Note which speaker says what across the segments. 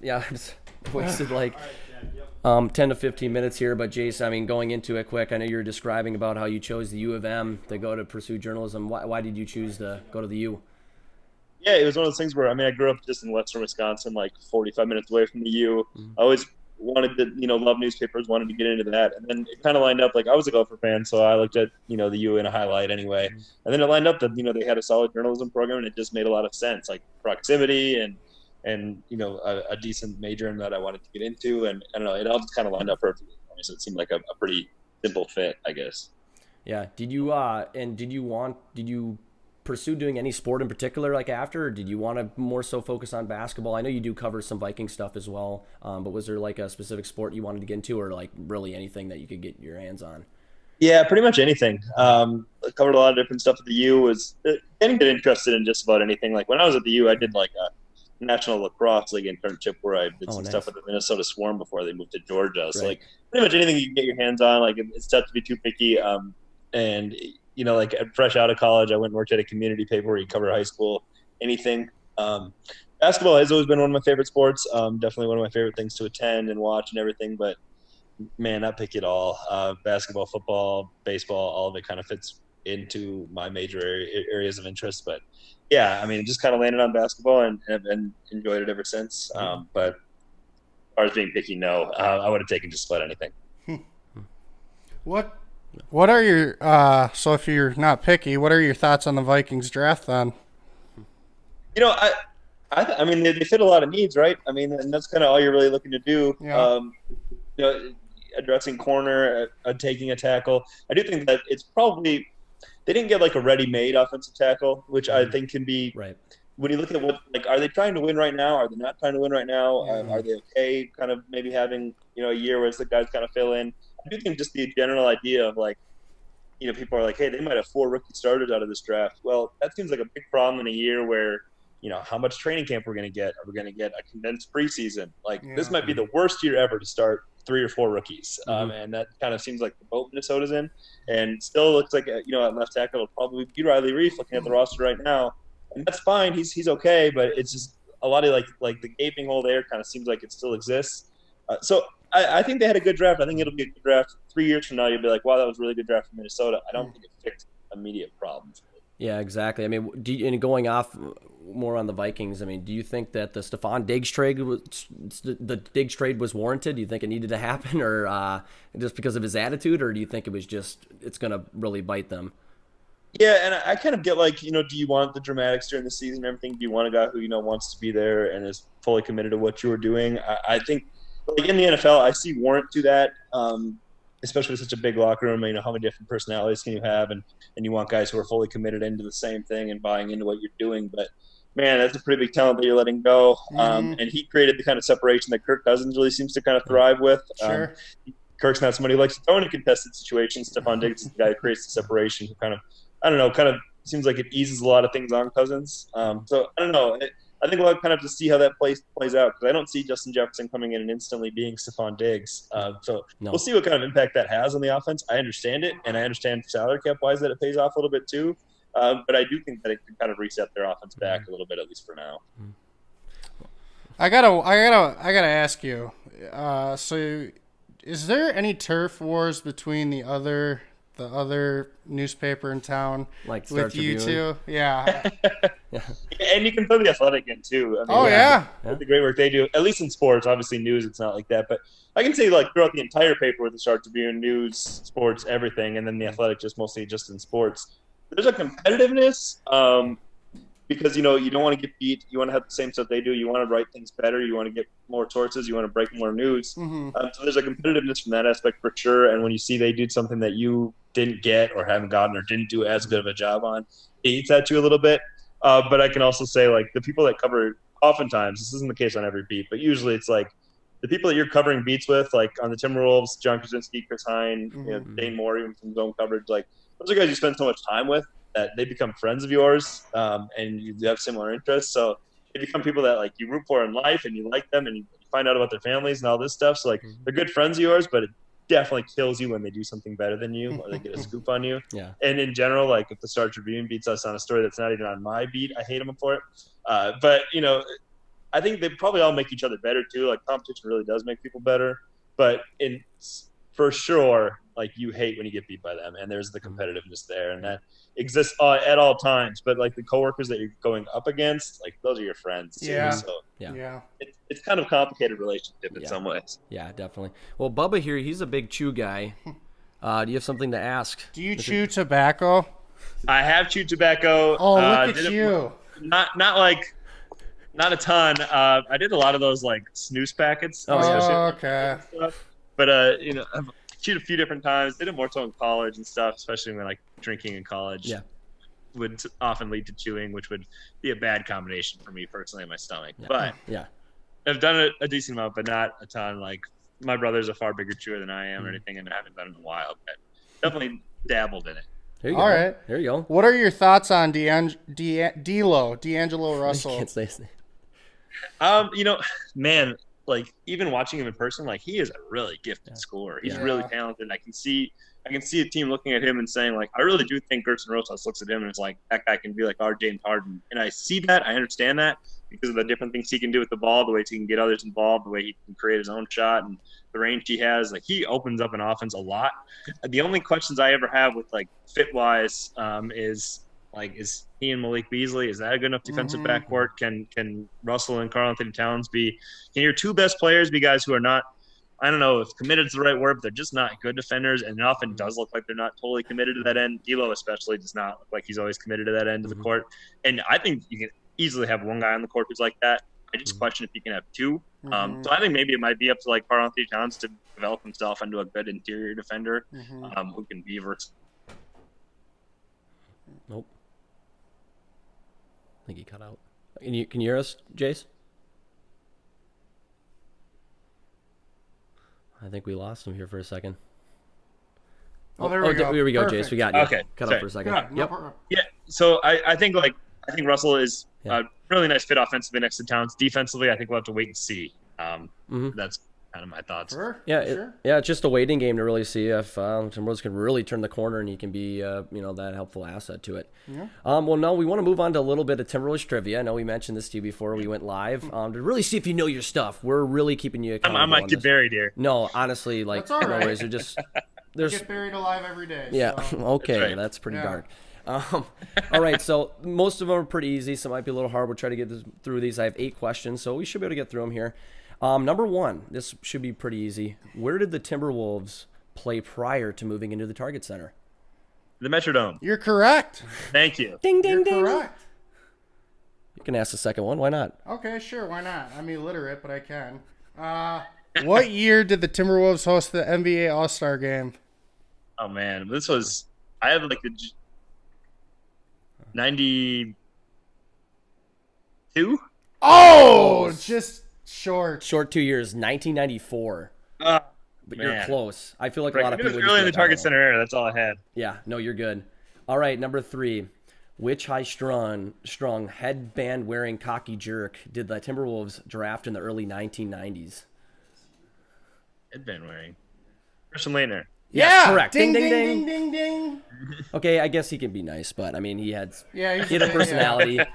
Speaker 1: yeah, I just wasted like 10 to 15 minutes here. But Jace, I mean, going into it quick, I know you were describing about how you chose the U of M to go to pursue journalism. Why did you choose to go to the U?
Speaker 2: Yeah, it was one of those things where I grew up just in western Wisconsin, like 45 minutes away from the U.
Speaker 1: Mm-hmm.
Speaker 2: I always wanted to, love newspapers, wanted to get into that, and then it kind of lined up. Like I was a golfer fan, so I looked at the U in a highlight anyway, and then it lined up that they had a solid journalism program, and it just made a lot of sense, like proximity and a decent major in that I wanted to get into, and I don't know, it all just kind of lined up perfectly for me. So it seemed like a pretty simple fit, I guess.
Speaker 1: Yeah. Did you pursue doing any sport in particular like after, or did you want to more so focus on basketball? I know you do cover some Viking stuff as well, but was there like a specific sport you wanted to get into, or like really anything that you could get your hands on?
Speaker 2: Yeah, pretty much anything. I covered a lot of different stuff at the U. Was getting get interested in just about anything. Like when I was at the U, I did like a national lacrosse league internship where I did
Speaker 1: Oh,
Speaker 2: some stuff
Speaker 1: nice.
Speaker 2: with the Minnesota Swarm before they moved to Georgia. So
Speaker 1: Right.
Speaker 2: like pretty much anything you can get your hands on. Like it's tough to be too picky. And like fresh out of college, I went and worked at a community paper where you cover high school, anything. Basketball has always been one of my favorite sports. Definitely one of my favorite things to attend and watch and everything. But man, not picky at all. Basketball, football, baseball, all of it kind of fits into my major areas of interest. But yeah, just kind of landed on basketball and enjoyed it ever since. But as far as being picky, no, I would have taken just about anything.
Speaker 3: What what are your so if you're not picky, what are your thoughts on the Vikings draft then?
Speaker 2: You know, they fit a lot of needs, right? And that's kind of all you're really looking to do.
Speaker 3: Yeah.
Speaker 2: You know, addressing corner, taking a tackle. I do think that it's probably they didn't get like a ready-made offensive tackle, which I think can be
Speaker 1: Right.
Speaker 2: when you look at what like are they trying to win right now? Are they not trying to win right now?
Speaker 3: Mhm.
Speaker 2: Are they okay? Kind of maybe having a year where the guys kind of fill in. I do think just the general idea of like people are like, hey, they might have 4 rookie starters out of this draft. Well, that seems like a big problem in a year where how much training camp we're going to get. Are we going to get a condensed preseason? Like this
Speaker 3: Yeah.
Speaker 2: might be the worst year ever to start 3 or 4 rookies,
Speaker 1: Mm-hmm.
Speaker 2: and that kind of seems like the boat Minnesota's in. And still looks like at left tackle it'll probably be Riley Reef looking at the roster right now, and that's fine. He's okay, but it's just a lot of like the gaping hole there kind of seems like it still exists. So I think they had a good draft. I think it'll be a good draft. 3 years from now, you'll be like, wow, that was a really good draft for Minnesota. I don't think it fixed immediate problems.
Speaker 1: Yeah, exactly. I mean, and going off more on the Vikings, I mean, do you think that the Diggs trade was warranted? Do you think it needed to happen, or just because of his attitude, or do you think it was just it's going to really bite them?
Speaker 2: Yeah, and I kind of get like, do you want the dramatics during the season and everything? Do you want a guy who, wants to be there and is fully committed to what you were doing? I think, like in the NFL, I see warrant to that, especially with such a big locker room. How many different personalities can you have? And you want guys who are fully committed into the same thing and buying into what you're doing. But, man, that's a pretty big talent that you're letting go.
Speaker 3: Hmm.
Speaker 2: And he created the kind of separation that Kirk Cousins really seems to kind of
Speaker 1: Right.
Speaker 2: thrive with.
Speaker 3: Sure.
Speaker 2: Kirk's not somebody who likes to throw into contested situations. Stephon Diggs is the guy who creates the separation who kind of, I don't know, kind of seems like it eases a lot of things on Cousins. So I don't know. I think we'll kind of have to see how that plays out because I don't see Justin Jefferson coming in and instantly being Stephon Diggs. So we'll
Speaker 1: No.
Speaker 2: see what kind of impact that has on the offense. I understand it, and I understand salary cap wise that it pays off a little bit too. But I do think that it can kind of reset their offense back a little bit, at least for now.
Speaker 3: I gotta ask you. So, is there any turf wars between the other newspaper in town
Speaker 1: Like Star
Speaker 3: with you
Speaker 1: Tribune?
Speaker 3: two? Yeah.
Speaker 1: Yeah.
Speaker 2: And you can throw the Athletic in too.
Speaker 3: Oh
Speaker 1: Yeah.
Speaker 3: yeah.
Speaker 2: With the great work they do, at least in sports. Obviously, news it's not like that, but I can say like throughout the entire paper with the Star Tribune, news, sports, everything, and then the Athletic just mostly just in sports. There's a competitiveness because you don't want to get beat. You want to have the same stuff they do. You want to write things better. You want to get more sources. You want to break more news.
Speaker 3: Hmm.
Speaker 2: So there's a competitiveness from that aspect for sure. And when you see they did something that you didn't get or haven't gotten or didn't do as good of a job on, it eats at you a little bit. But I can also say like the people that cover oftentimes this isn't the case on every beat, but usually it's like the people that you're covering beats with, like on the Timberwolves, John Krasinski, Chris Hine, Dane Moore, even from zone coverage, like those are guys you spend so much time with that they become friends of yours, and you have similar interests. So they become people that like you root for in life, and you like them, and you find out about their families and all this stuff. So like they're good friends of yours, but it definitely kills you when they do something better than you or they get a scoop on you.
Speaker 1: Yeah.
Speaker 2: And in general, like if the Star Tribune beats us on a story that's not even on my beat, I hate them for it. But I think they probably all make each other better too. Like competition really does make people better, but for sure, like you hate when you get beat by them, and there's the competitiveness there, and that exists at all times. But like the coworkers that you're going up against, like those are your friends too.
Speaker 3: Yeah.
Speaker 2: So
Speaker 3: Yeah.
Speaker 2: it's kind of a complicated relationship in some ways.
Speaker 1: Yeah, definitely. Well, Bubba here, he's a big chew guy. Do you have something to ask?
Speaker 3: Do you chew tobacco?
Speaker 2: I have chewed tobacco.
Speaker 3: Oh, look at you.
Speaker 2: Not a ton. I did a lot of those like snooze packets.
Speaker 3: Okay.
Speaker 2: But I've chewed a few different times. Did it more so in college and stuff, especially when like drinking in college.
Speaker 1: Yeah.
Speaker 2: Would often lead to chewing, which would be a bad combination for me personally in my stomach.
Speaker 1: Yeah.
Speaker 2: But
Speaker 1: yeah,
Speaker 2: I've done it a decent amount, but not a ton. Like my brother's a far bigger chewer than I am or anything, and I haven't done it in a while. But definitely dabbled in it.
Speaker 1: There you
Speaker 3: All
Speaker 1: go.
Speaker 3: right.
Speaker 1: There you go.
Speaker 3: What are your thoughts on D'Angelo Russell?
Speaker 1: Can't say his name.
Speaker 2: Man, like even watching him in person, like he is a really gifted scorer. He's really talented. I can see a team looking at him and saying, like, I really do think Gerson Rosas looks at him and it's like, that guy can be like our James Harden. And I see that. I understand that because of the different things he can do with the ball, the ways he can get others involved, the way he can create his own shot and the range he has. Like, he opens up an offense a lot. The only questions I ever have with, like, fit-wise is he and Malik Beasley, is that a good enough defensive backcourt? Can Russell and Karl-Anthony Towns can your two best players be guys who are not, I don't know if committed is the right word, but they're just not good defenders, and it often does look like they're not totally committed to that end. D'Lo especially does not look like he's always committed to that end of the court. And I think you can easily have one guy on the court who's like that. I just question if you can have two. So I think maybe it might be up to like Karl-Anthony Towns to develop himself into a good interior defender who can be versatile.
Speaker 1: Nope. I think he cut out. Can you hear us, Jace? I think we lost him here for a second.
Speaker 3: Oh, there we go.
Speaker 1: Here we go,
Speaker 3: Perfect.
Speaker 1: Jace. We got you.
Speaker 2: Okay,
Speaker 1: Cut
Speaker 2: sorry.
Speaker 1: out for a second.
Speaker 3: Yeah,
Speaker 1: Yep.
Speaker 2: Yeah, so I think Russell is a really nice fit offensively next to Towns. Defensively, I think we'll have to wait and see. That's kind of my thoughts.
Speaker 3: Sure.
Speaker 1: It's just a waiting game to really see if Timberwolves can really turn the corner and he can be that helpful asset to it.
Speaker 3: Yeah.
Speaker 1: Well, no, we want to move on to a little bit of Timberwolves trivia. I know we mentioned this to you before we went live. To really see if you know your stuff. We're really keeping you accountable.
Speaker 2: I might get buried here.
Speaker 1: No, honestly, like
Speaker 3: That's all right.
Speaker 1: no worries. There's
Speaker 3: Get buried alive every day.
Speaker 1: Yeah.
Speaker 3: So.
Speaker 1: Okay. That's pretty dark. All right. So most of them are pretty easy. Some might be a little hard. We'll try to get through these. I have 8 questions, so we should be able to get through them here. Number 1. This should be pretty easy. Where did the Timberwolves play prior to moving into the Target Center?
Speaker 2: The Metrodome.
Speaker 3: You're correct.
Speaker 2: Thank you.
Speaker 1: Ding, ding,
Speaker 3: You're
Speaker 1: ding.
Speaker 3: correct.
Speaker 1: You can ask the second one. Why not?
Speaker 3: Okay, sure. Why not? I'm illiterate, but I can. What year did the Timberwolves host the NBA All-Star Game?
Speaker 2: Oh man, I have like the 92.
Speaker 3: Oh, just short.
Speaker 1: Short 2 years, 1994. But you're close. I feel like a lot of
Speaker 2: It was
Speaker 1: people
Speaker 2: really in the
Speaker 1: just
Speaker 2: Target Center area. That's all I had.
Speaker 1: Yeah, no, you're good. All right, number 3. Which high-strung, headband-wearing cocky jerk did the Timberwolves draft in the early 1990s?
Speaker 2: Headband wearing. Christian Laettner.
Speaker 1: Yes, correct.
Speaker 3: Ding,
Speaker 1: Ding,
Speaker 3: ding,
Speaker 1: ding,
Speaker 3: ding, ding, ding.
Speaker 1: Okay, I guess he can be nice, but I mean, he had
Speaker 3: He had
Speaker 1: a personality.
Speaker 3: In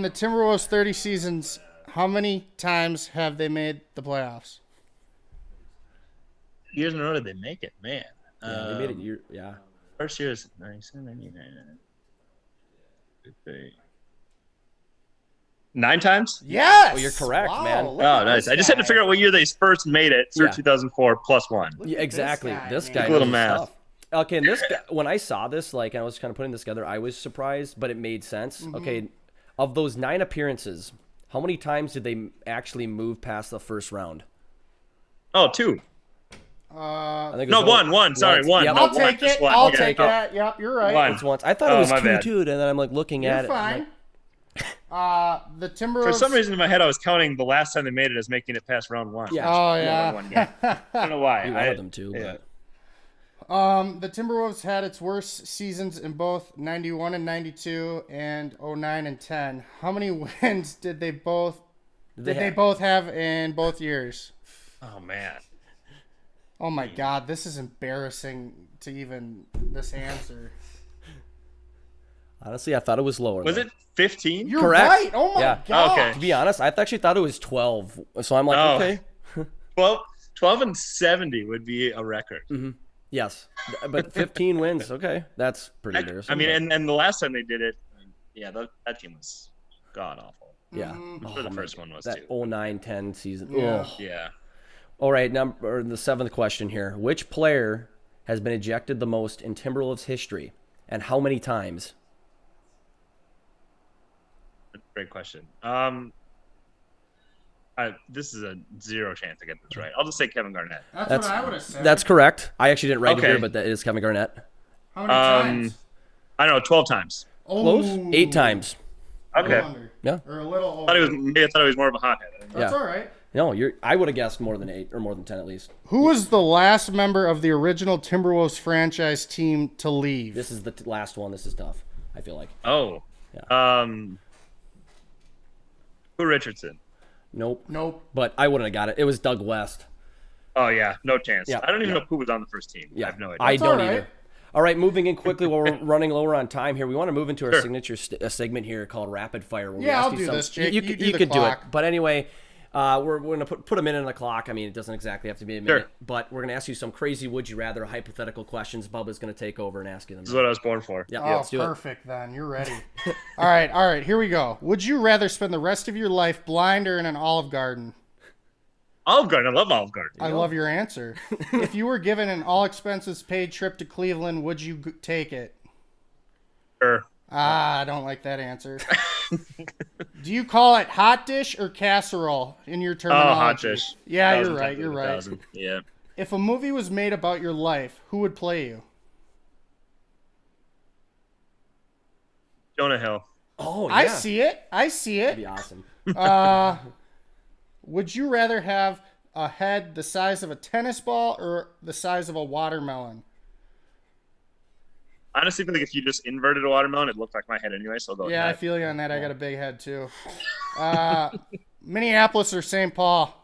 Speaker 3: the Timberwolves' 30 seasons, how many times have they made the playoffs?
Speaker 2: Years in a row did they make it, man?
Speaker 1: Yeah, they made it. Yeah.
Speaker 2: First year is 97, 99. 9 times?
Speaker 3: Yes.
Speaker 1: Oh, you're correct,
Speaker 3: Wow,
Speaker 1: man.
Speaker 3: look
Speaker 2: Oh,
Speaker 3: at
Speaker 2: nice.
Speaker 3: this
Speaker 2: I just had to
Speaker 3: guy.
Speaker 2: figure out what year they first made it through 2004 plus 1.
Speaker 1: Yeah, exactly.
Speaker 3: this
Speaker 1: This
Speaker 3: guy,
Speaker 1: guy,
Speaker 3: man.
Speaker 2: Little
Speaker 1: knows his
Speaker 2: math.
Speaker 1: stuff. Okay, and this guy, when I saw this, like I was kind of putting this together, I was surprised, but it made sense. Okay, of those 9 appearances, how many times did they actually move past the first round?
Speaker 2: Oh, 2.
Speaker 1: I think it
Speaker 2: No,
Speaker 1: was
Speaker 2: one. Sorry,
Speaker 1: once.
Speaker 2: 1.
Speaker 1: Yep.
Speaker 2: No,
Speaker 3: I'll
Speaker 2: one,
Speaker 3: take
Speaker 2: just
Speaker 3: it.
Speaker 2: one.
Speaker 3: I'll
Speaker 2: Yeah.
Speaker 3: take that. Yep, you're right.
Speaker 2: One.
Speaker 1: It's once. I thought it was
Speaker 2: my
Speaker 1: 2
Speaker 2: bad.
Speaker 1: too, and then I'm like looking
Speaker 3: You're
Speaker 1: at it.
Speaker 3: fine. The Timberwolves.
Speaker 2: For some reason in my head, I was counting the last time they made it as making it past round 1.
Speaker 1: Yeah.
Speaker 3: Oh
Speaker 2: Only
Speaker 3: yeah.
Speaker 2: one game. I don't know why.
Speaker 1: You wanted them to,
Speaker 2: yeah.
Speaker 1: but
Speaker 3: The Timberwolves had its worst seasons in both 91 and 92 and 09 and 10. How many wins did they both have in both years?
Speaker 2: Oh man.
Speaker 3: Oh my God, this is embarrassing to even this answer.
Speaker 1: Honestly, I thought it was lower.
Speaker 2: Was it 15?
Speaker 3: You're
Speaker 1: Correct.
Speaker 3: right. Oh my
Speaker 1: Yeah.
Speaker 3: god.
Speaker 2: Okay.
Speaker 1: To be honest, I actually thought it was 12. So I'm like,
Speaker 2: Oh.
Speaker 1: okay.
Speaker 2: 12 and 70 would be a record.
Speaker 1: Yes. But 15 wins. Okay. That's pretty embarrassing.
Speaker 2: I mean, and the last time they did it, yeah, that team was god awful.
Speaker 1: yeah.
Speaker 2: I'm sure the first one was
Speaker 1: That
Speaker 2: too.
Speaker 1: 09-10 season.
Speaker 3: Yeah.
Speaker 1: Ugh.
Speaker 2: Yeah.
Speaker 1: All right, the seventh question here. Which player has been ejected the most in Timberwolves history, and how many times?
Speaker 2: Great question. This is a 0 chance to get this right. I'll just say Kevin Garnett.
Speaker 3: That's what I would have said.
Speaker 1: That's correct. I actually didn't write it
Speaker 2: Okay.
Speaker 1: here, but that is Kevin Garnett.
Speaker 3: How many times?
Speaker 2: I don't know, 12 times.
Speaker 1: Close?
Speaker 3: Oh.
Speaker 1: 8 times.
Speaker 3: A little
Speaker 2: Okay.
Speaker 3: under.
Speaker 1: Yeah.
Speaker 3: Or a little over.
Speaker 2: I thought he was more of a hothead.
Speaker 3: That's
Speaker 1: Yeah.
Speaker 3: all right.
Speaker 1: No, I would have guessed more than 8 or more than 10 at least.
Speaker 3: Who was the last member of the original Timberwolves franchise team to leave?
Speaker 1: This is the last one. This is tough, I feel like.
Speaker 2: Oh.
Speaker 1: Yeah.
Speaker 2: Who Richardson?
Speaker 1: Nope.
Speaker 3: Nope.
Speaker 1: But I wouldn't have got it. It was Doug West.
Speaker 2: Oh, yeah. No chance.
Speaker 1: Yeah.
Speaker 2: I don't even know who was on the first team.
Speaker 1: Yeah.
Speaker 2: I have no idea.
Speaker 1: I don't
Speaker 3: all right.
Speaker 1: either. All right, moving in quickly while we're running lower on time here. We want to move into our
Speaker 2: Sure.
Speaker 1: signature segment here called Rapid Fire. Where we
Speaker 3: Yeah,
Speaker 1: ask
Speaker 3: I'll
Speaker 1: you
Speaker 3: do
Speaker 1: some-
Speaker 3: this, Jake.
Speaker 1: You,
Speaker 3: You do
Speaker 1: you
Speaker 3: the
Speaker 1: could do it.
Speaker 3: clock.
Speaker 1: But anyway, we're going to put a minute on the clock. I mean, it doesn't exactly have to be a minute.
Speaker 2: Sure.
Speaker 1: But we're going to ask you some crazy would you rather hypothetical questions. Bubba's going to take over and ask you them.
Speaker 2: This is what I was born for.
Speaker 1: Yeah,
Speaker 3: Oh,
Speaker 1: let's do it.
Speaker 3: perfect then. You're ready. All right. Here we go. Would you rather spend the rest of your life blind or in an Olive Garden?
Speaker 2: Olive Garden. I love Olive Garden.
Speaker 3: I love your answer. If you were given an all expenses paid trip to Cleveland, would you take it?
Speaker 2: Sure.
Speaker 3: I don't like that answer. Do you call it hot dish or casserole in your terminology?
Speaker 2: Oh, hot dish.
Speaker 3: Yeah,
Speaker 2: 1,000
Speaker 3: you're right.
Speaker 2: times
Speaker 3: You're
Speaker 2: out of
Speaker 3: right.
Speaker 2: 1,000. Yeah.
Speaker 3: If a movie was made about your life, who would play you?
Speaker 2: Jonah Hill.
Speaker 1: Oh, yeah.
Speaker 3: I see it.
Speaker 1: That'd be awesome.
Speaker 3: Would you rather have a head the size of a tennis ball or the size of a watermelon?
Speaker 2: Honestly, I think if you just inverted a watermelon, it looked like my head anyway, so I'll go with
Speaker 3: Yeah, I
Speaker 2: that.
Speaker 3: feel you on that. I got a big head too. Minneapolis or St. Paul?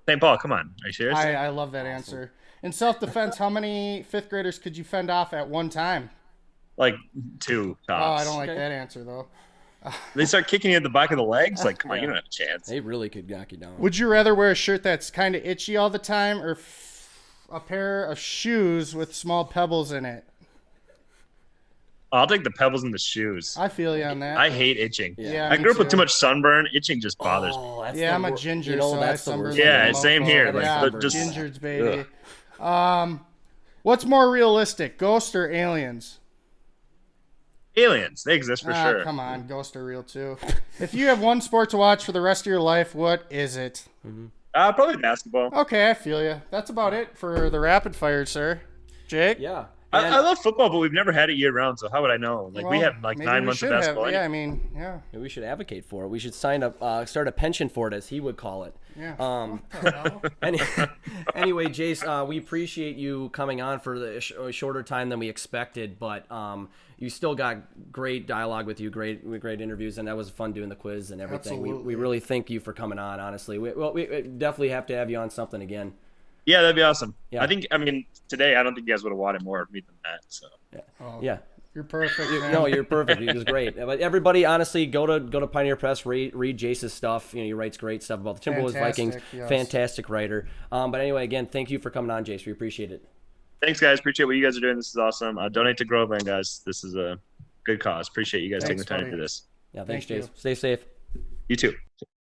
Speaker 2: St. Paul, come on. Are you serious?
Speaker 3: I love that answer. In self-defense, how many fifth graders could you fend off at one time?
Speaker 2: Like 2
Speaker 3: Oh,
Speaker 2: tops.
Speaker 3: I don't like that answer though.
Speaker 2: They start kicking you in the back of the legs. Like, come on, you don't have a chance.
Speaker 1: They really could knock you down.
Speaker 3: Would you rather wear a shirt that's kind of itchy all the time or a pair of shoes with small pebbles in it?
Speaker 2: I'll take the pebbles in the shoes.
Speaker 3: I feel you on that.
Speaker 2: I hate itching.
Speaker 3: Yeah,
Speaker 2: I
Speaker 3: me
Speaker 2: grew up with
Speaker 3: too.
Speaker 2: too much sunburn. Itching just bothers me.
Speaker 1: Oh, that's
Speaker 3: Yeah,
Speaker 1: the
Speaker 3: I'm a
Speaker 1: wor-
Speaker 3: ginger,
Speaker 1: You know,
Speaker 3: so
Speaker 1: that's
Speaker 3: I
Speaker 1: the worst.
Speaker 3: sunburn
Speaker 2: Yeah,
Speaker 3: like a
Speaker 2: same
Speaker 3: mofo.
Speaker 2: here.
Speaker 1: Like,
Speaker 3: Yeah,
Speaker 1: but
Speaker 2: just-
Speaker 3: gingers, baby. What's more realistic, ghost or aliens?
Speaker 2: Aliens, they exist for sure.
Speaker 3: Come on, ghosts are real too. If you have one sport to watch for the rest of your life, what is it?
Speaker 2: Probably basketball.
Speaker 3: Okay, I feel you. That's about it for the rapid fire, sir. Jake?
Speaker 1: Yeah.
Speaker 2: I love football, but we've never had it year round, so how would I know? Like, we
Speaker 3: Well,
Speaker 2: have like
Speaker 3: maybe
Speaker 2: 9
Speaker 3: we
Speaker 2: months of
Speaker 3: should have-
Speaker 2: basketball.
Speaker 3: Yeah, I mean, yeah.
Speaker 1: We should advocate for it. We should sign up, start a pension for it, as he would call it.
Speaker 3: Yeah.
Speaker 1: Anyway, Jace, we appreciate you coming on for the shorter time than we expected, but you still got great dialogue with you, great interviews, and that was fun doing the quiz and everything. We
Speaker 3: Absolutely.
Speaker 1: really thank you for coming on. Honestly, we definitely have to have you on something again.
Speaker 2: Yeah, that'd be awesome.
Speaker 1: Yeah.
Speaker 2: I mean, today I don't think you guys would have wanted more of me than that. So
Speaker 1: Yeah.
Speaker 3: You're perfect, man.
Speaker 1: No, you're perfect. It was great. But everybody, honestly, go to Pioneer Press, read Jace's stuff. You know, he writes great stuff about the Timberwolves, Vikings.
Speaker 3: Yes.
Speaker 1: Fantastic writer. But anyway, again, thank you for coming on, Jace. We appreciate it.
Speaker 2: thanks, guys. Appreciate what you guys are doing. This is awesome. Donate to Groveland, guys. This is a good cause. Appreciate you guys taking
Speaker 3: Thanks,
Speaker 2: the time to
Speaker 3: buddy.
Speaker 2: do this.
Speaker 1: Yeah, thanks,
Speaker 3: Thank
Speaker 1: Jace.
Speaker 3: you.
Speaker 1: Stay safe.
Speaker 2: You too.